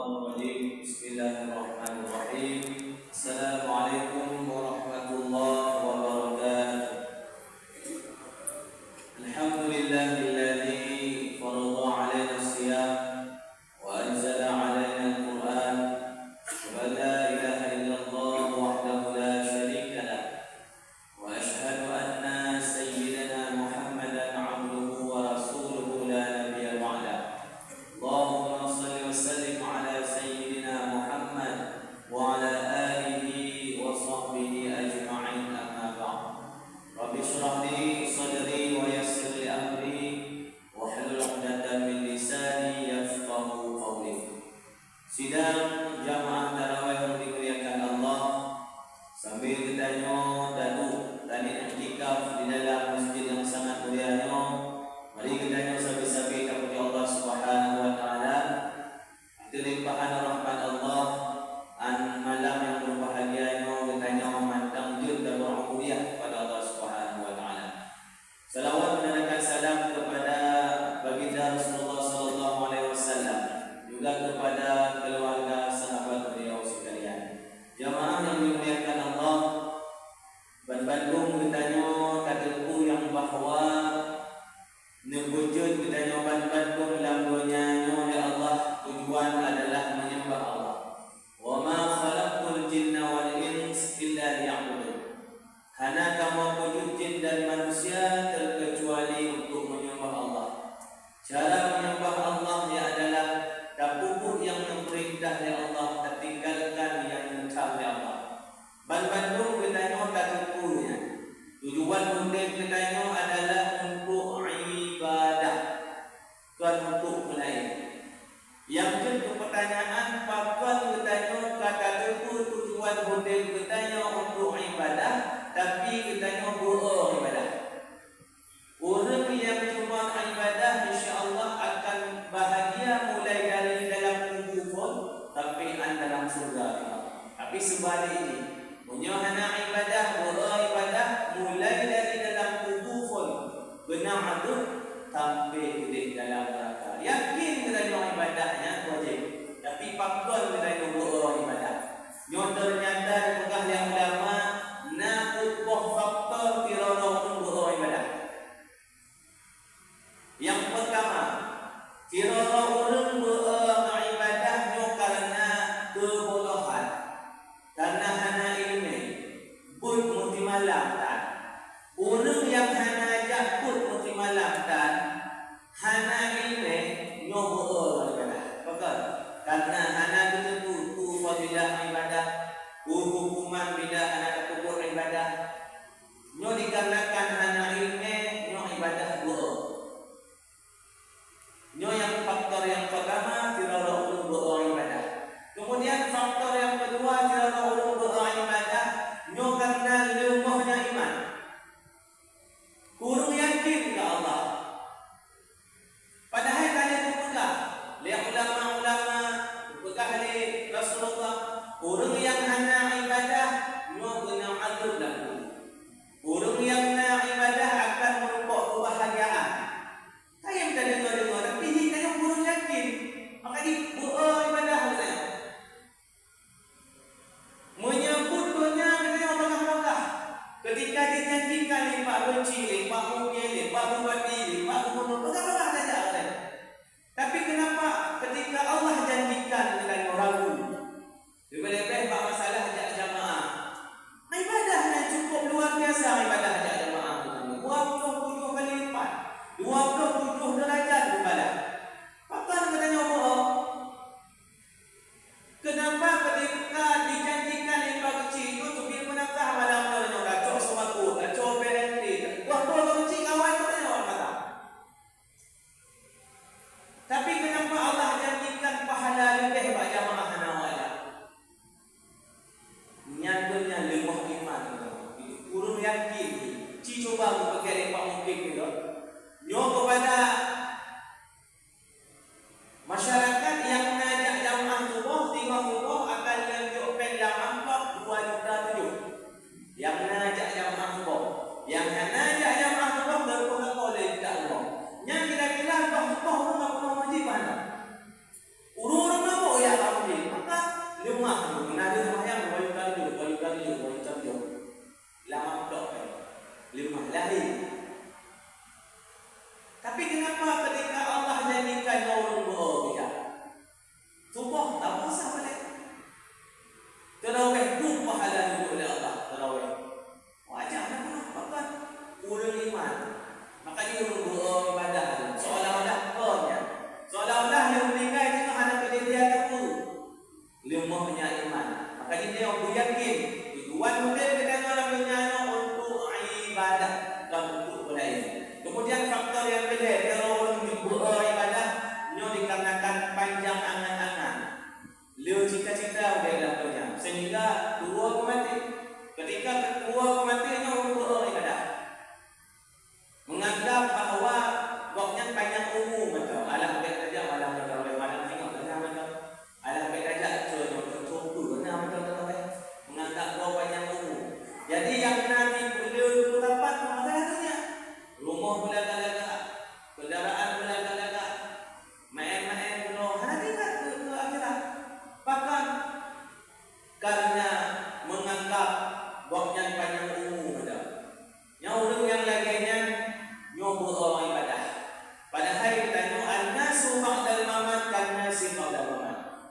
Bismillahirrahmanirrahim. Bismillahirrahmanirrahim. Assalamualaikum warahmatullahi wabarakatuh. Alhamdulillahilladzi farada 'alaina as-siyam wa anzala 'alaina al-Qur'an wa la ilaha illallah wahdahu la syarika lah wa asyhadu anna sayyidana Muhammadan 'abduhu wa rasuluhu la nabiyya ba'da. Allahumma shalli wa sallim ala sayyidina Muhammad wa ala alihi wa sahbihi ajma'in, amma ba'd. Rabbi shrah li sadri wa yassir li amri wa hlul 'uqdatam min lisani yafqahu qawli. Sidang jamaah tarawih yang dimuliakan Allah, sambil kita dadu dan iktikaf di dalam masjid yang sangat mulia, mari kita sabi-sabi kepada Allah Subhanahu wa taala. Itu limpahan rahmat Allah an malam yang berbahagia kita memandang jud dan bermulia kepada Allah Subhanahu wa taala. Salawat menandakan salam kepada baginda Rasulullah sallallahu alaihi wasallam, juga kepada keluarga sahabat beliau sekalian. Jamaah yang dimuliakan Allah, Bandung bertanya kataku yang bahwa nebujud bertanya Bandung dalam dunia ya Allah, tujuan adalah menyembah Allah. Wa ma khalaqtul jinna wal ins illa liya'budun. Hana kamu wujud jin dan manusia terkecuali untuk menyembah Allah. Cara menyembah Allah dia adalah tapupun yang memerintah ya Allah, tertinggalkan yang mencah ya Allah. Bandung bertanya katakunya. Tujuan untuk bertanya adalah untuk ibadah, bukan untuk melayani. Yang kedua pertanyaan, pakal bertanya kata itu tujuan untuk bertanya untuk ibadah, tapi bertanya beribadah. Orang yang cuma ibadah insya-Allah akan bahagia mulai dari dalam kubur tapi dalam surga. Tapi sebaliknya, punya anak ibadah, beribadah mulai dari dalam kubur benar itu sampai di dalam neraka. Yakin dengan ibadahnya wajib, tapi pakal dengan beribadah. Ternyata pegah yang ulama nakut faktor tirana beribadah. Yang pertama, tirana orang beribadah karena kebodohan, karena hana ilmu, pun mutimalam tak. Orang yang hana jakut mutimalam tak, hana ilmu nyobo beribadah. Betul? Karena hana itu fadilah ibadah, hukuman bidah anak kubur ibadah. Nyo dikarenakan hana ilmu, nyo ibadah bohong. Nyo yang faktor yang pertama tirara ulun beribadah. Kemudian faktor yang kedua tirara ulun beribadah, nyo karena lemahnya iman. Kurang yakin ke Allah. Padahal kalian berpegang, lihat ulama-ulama berpegang oleh Rasulullah. Kurang yang hana ibadah, nyo kena azab lahu. Kurang yang hana ibadah akan merupakan kebahagiaan. Saya minta dengar-dengar, tapi ini kalian kurang yakin. Maka di beribadah saya menyebut dunia dengan Allah. Ketika dijanjikan Pak Benci, Pak Mungil, Pak Bupati, Pak Gubernur, bagaimana saja kan? Tapi kenapa ketika Allah janjikan dengan ragu? Lebih-lebih Pak masalah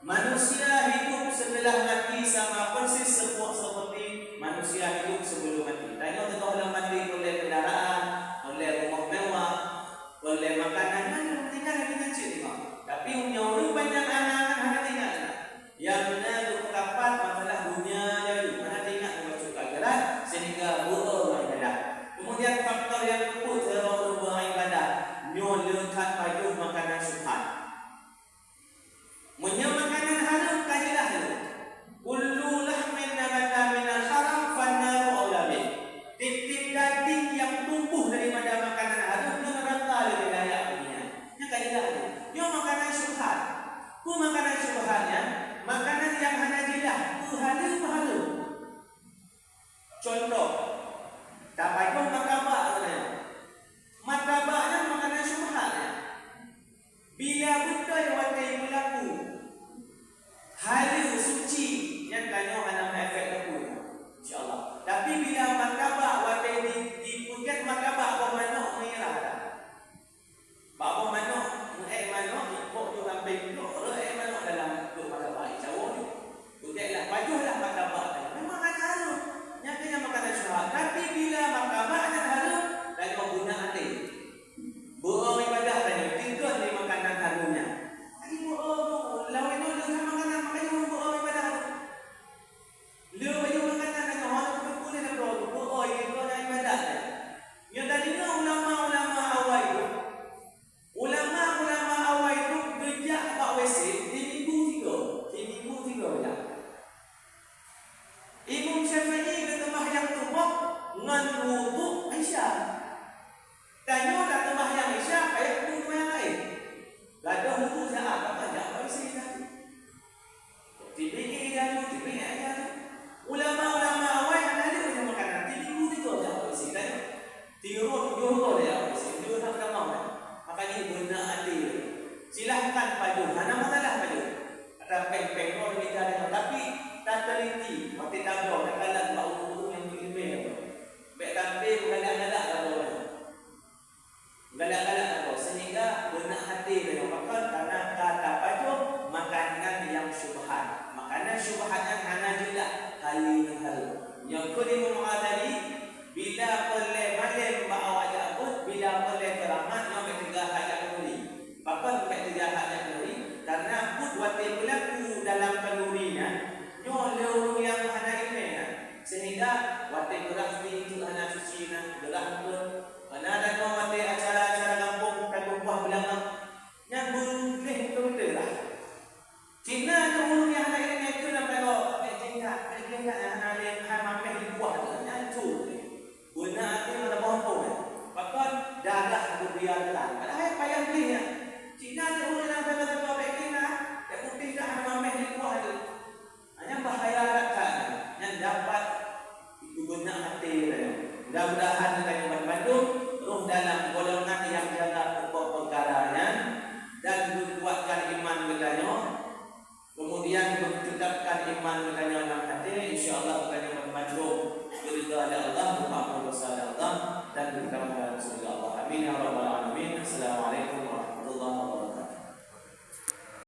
Manusia hidup setelah mati sama persis seperti manusia hidup sebelum mati. Tengok orang mati oleh kendaraan, oleh rumah mewah, oleh makanan, mana tinggal lagi kecil tengok. Tapi orang banyak anak-anak mana tinggal. Yang benar itu kapat masalah dunia jadi mana tinggal masuk kagaran sehingga butuh ibadah. Kemudian faktor yang kedua terlalu buang ibadah, nyolongkan baju makanan syubhat. Punya makanan haram kajilah itu. Kullu lahmin nabata minal haram fannaru aula bih. Tip-tip daging yang tumbuh daripada makanan haram neraka lebih layak dunia. Nya kajilah itu. Yo makanan syubhat. Ku makanan syubhatnya, makanan yang hanajilah, ku halal halal. Contoh, dapat martabak katanya. Martabaknya makanan syubhatnya. Bila budaya watai berlaku halal suci yang tanya dalam efek aku insya-Allah. Tapi bila martabak watai dipuket martabak apa manok merah dah. Apa manok manok ikut tu sampai tu manok dalam tu martabak Jawa ni. Budeklah bajulah martabak. Memang ada haram. Yang kena makanan syubhat. Tapi bila martabak ada haram dan guna hati. Buang ibadah tadi tinggal di makanan haramnya. Lagi buang lawan itu dengan makanan makanya buang ibadah. Dia baju makanan dengan orang tu boleh nak buang itu dengan ibadah. Yang tadinya ulama-ulama awal itu ulama-ulama awal itu gejak Pak WC di minggu tiga ya. Imam Syafi'i kata mahyang tubuh ngan wudu Aisyah. Tanya tak tembahyang Isyak ayat pun yang lain. Gadah wudu saat apa jak isi tadi. Tiba-tiba dia tiba-tiba ulama-ulama awal ada punya makanan. Tiba-tiba itu jak isi tadi. 3 dia isi. Dia nak tahu. Makanya guna hati. Silahkan paju. Mana masalah paju. Ada peng-peng orang kita ada tapi tak teliti. Mati tabur nak kalah bau yang lebih. Baik tapi mengalak-alak tabur. Galak-galak apa? Sehingga benak hati dengan makan karena kata baju makanan yang syubhat. Makanan syubhat yang hanajilah halal. Yang kedua mengadari bila boleh balik bawa jabut, bila boleh keramat yang ketiga hayat kuri. Bahkan ketiga hayat kuri karena put wati berlaku dalam kalorinya nyo yang hana ini sehingga wati gerak itu hana suci gerak pun mana ada kau mati acara-acara kampung buah belakang yang boleh betul lah. Cina tu orang yang ada ini itu nak tengok tingkat yang ada hamam di buah tu yang tu guna hati mana bohong bahkan darah berbiarkan padahal payah belinya. Cina tu orang yang tengok Cina yang putih dah hamam di buah tu hanya bahaya rakan yang dapat itu guna hati mudah-mudahan kita membantu roh dalam golongan yang jaga pokok perkaranya dan kuatkan iman kita. Kemudian menetapkan iman kita dalam hati, insya-Allah kita membantu keridhaan Allah.